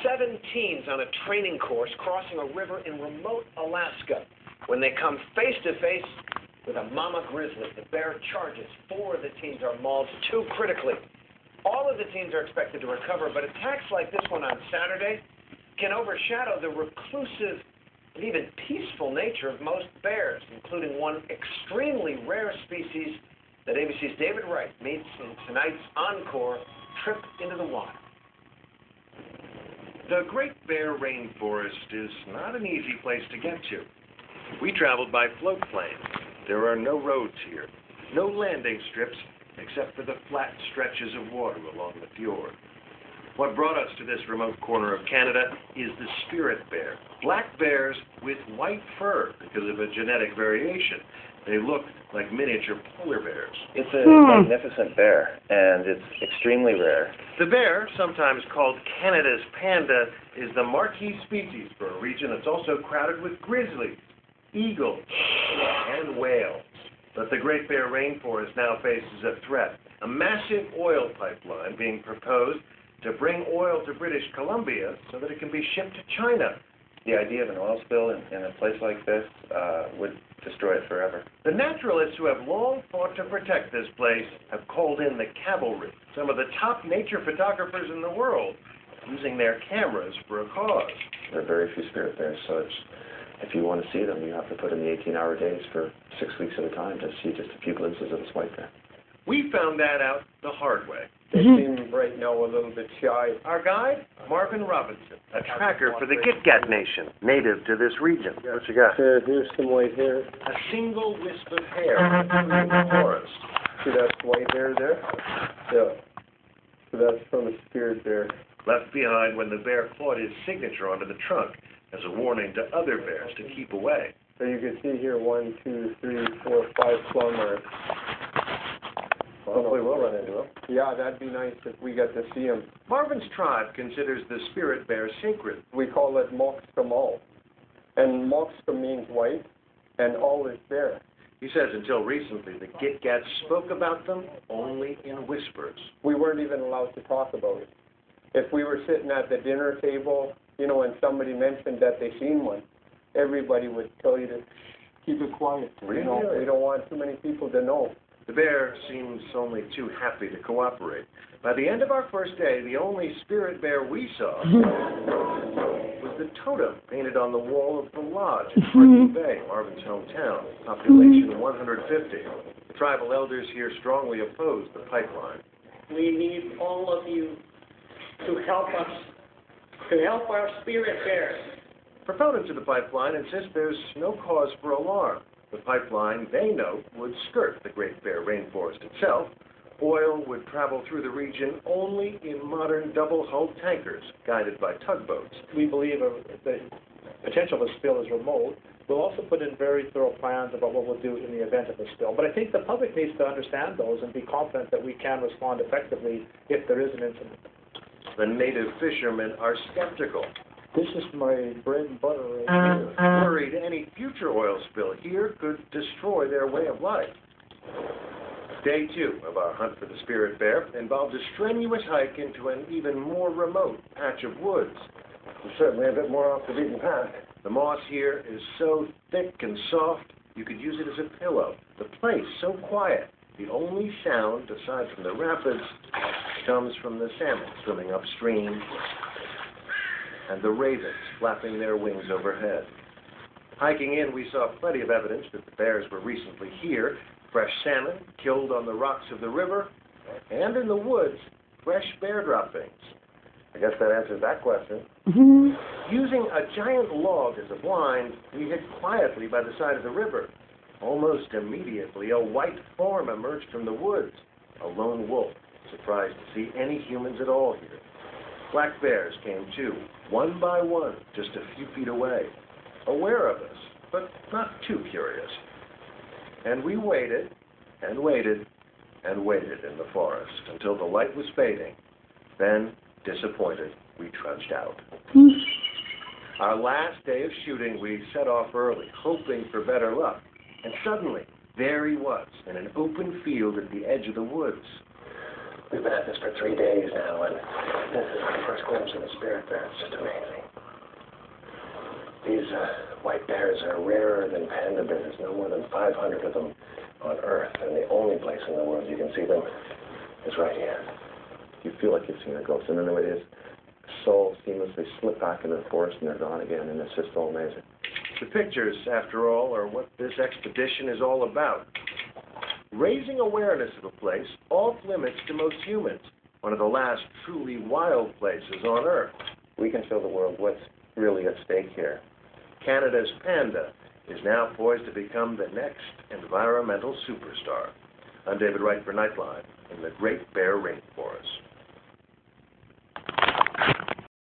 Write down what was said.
7 teens on a training course crossing a river in remote Alaska when they come face to face with a mama grizzly. The bear charges. 4 of the teens are mauled, 2 critically. All of the teens are expected to recover, but attacks like this one on Saturday can overshadow the reclusive and even peaceful nature of most bears, including one extremely rare species that ABC's David Wright meets in tonight's encore trip into the wild. The Great Bear Rainforest is not an easy place to get to. We traveled by float plane. There are no roads here, no landing strips, except for the flat stretches of water along the fjord. What brought us to this remote corner of Canada is the Sprit bear. Black bears with white fur because of a genetic variation. They look like miniature polar bears. It's a magnificent bear, and it's extremely rare. The bear, sometimes called Canada's panda, is the marquee species for a region that's also crowded with grizzlies, eagles, and whales. But the Great Bear Rainforest now faces a threat. A massive oil pipeline being proposed to bring oil to British Columbia so that it can be shipped to China. The idea of an oil spill in a place like this would destroy it forever. The naturalists who have long fought to protect this place have called in the cavalry, some of the top nature photographers in the world, using their cameras for a cause. There are very few spirit bears, so if you want to see them, you have to put in the 18-hour days for 6 weeks at a time to see just a few glimpses of this white bear. We found that out the hard way. They seem right now a little bit shy. Our guide, Marvin Robinson, a tracker for the Gitgat Nation, native to this region. What you got? Here's some white hair. A single wisp of hair in the forest. See that white hair there? Yeah. So that's from a spirit bear. Left behind when the bear clawed his signature onto the trunk as a warning to other bears to keep away. So you can see here 1, 2, 3, 4, 5 claw marks. Hopefully we'll run into them. Yeah, that'd be nice if we got to see them. Marvin's tribe considers the spirit bear sacred. We call it Moxtamal. And Moxtam means white, and all is there. He says until recently, the Gitgats spoke about them only in whispers. We weren't even allowed to talk about it. If we were sitting at the dinner table, and somebody mentioned that they seen one, everybody would tell you to keep it quiet. Really? We don't want too many people to know. The bear seems only too happy to cooperate. By the end of our first day, the only spirit bear we saw was the totem painted on the wall of the lodge in Hardin Bay, Marvin's hometown, population 150. The tribal elders here strongly oppose the pipeline. We need all of you to help us, to help our spirit bears. Proponents of the pipeline insist there's no cause for alarm. The pipeline, they note, would skirt the Great Bear Rainforest itself. Oil would travel through the region only in modern double-hulled tankers, guided by tugboats. We believe the potential of a spill is remote. We'll also put in very thorough plans about what we'll do in the event of a spill. But I think the public needs to understand those and be confident that we can respond effectively if there is an incident. The native fishermen are skeptical. This is my bread and butter right here. Worried any future oil spill here could destroy their way of life. Day 2 of our hunt for the spirit bear involved a strenuous hike into an even more remote patch of woods. It's certainly a bit more off the beaten path. The moss here is so thick and soft, you could use it as a pillow. The place so quiet. The only sound, aside from the rapids, comes from the salmon swimming upstream and the ravens flapping their wings overhead. Hiking in, we saw plenty of evidence that the bears were recently here. Fresh salmon killed on the rocks of the river, and in the woods, fresh bear droppings. I guess that answers that question. Using a giant log as a blind, we hid quietly by the side of the river. Almost immediately, a white form emerged from the woods. A lone wolf, surprised to see any humans at all here. Black bears came too, one by one, just a few feet away, aware of us, but not too curious. And we waited, and waited, and waited in the forest until the light was fading. Then, disappointed, we trudged out. Our last day of shooting, we set off early, hoping for better luck. And suddenly, there he was, in an open field at the edge of the woods. We've been at this for 3 days now, and this is our first glimpse of the spirit bear. It's just amazing. These white bears are rarer than panda bears. No more than 500 of them on Earth, and the only place in the world you can see them is right here. You feel like you've seen a ghost, and then the way it is, so seamlessly slip back into the forest and they're gone again, and it's just so amazing. The pictures, after all, are what this expedition is all about. Raising awareness of a place off limits to most humans, one of the last truly wild places on Earth. We can show the world what's really at stake here. Canada's panda is now poised to become the next environmental superstar. I'm David Wright for Nightline in the Great Bear Rainforest.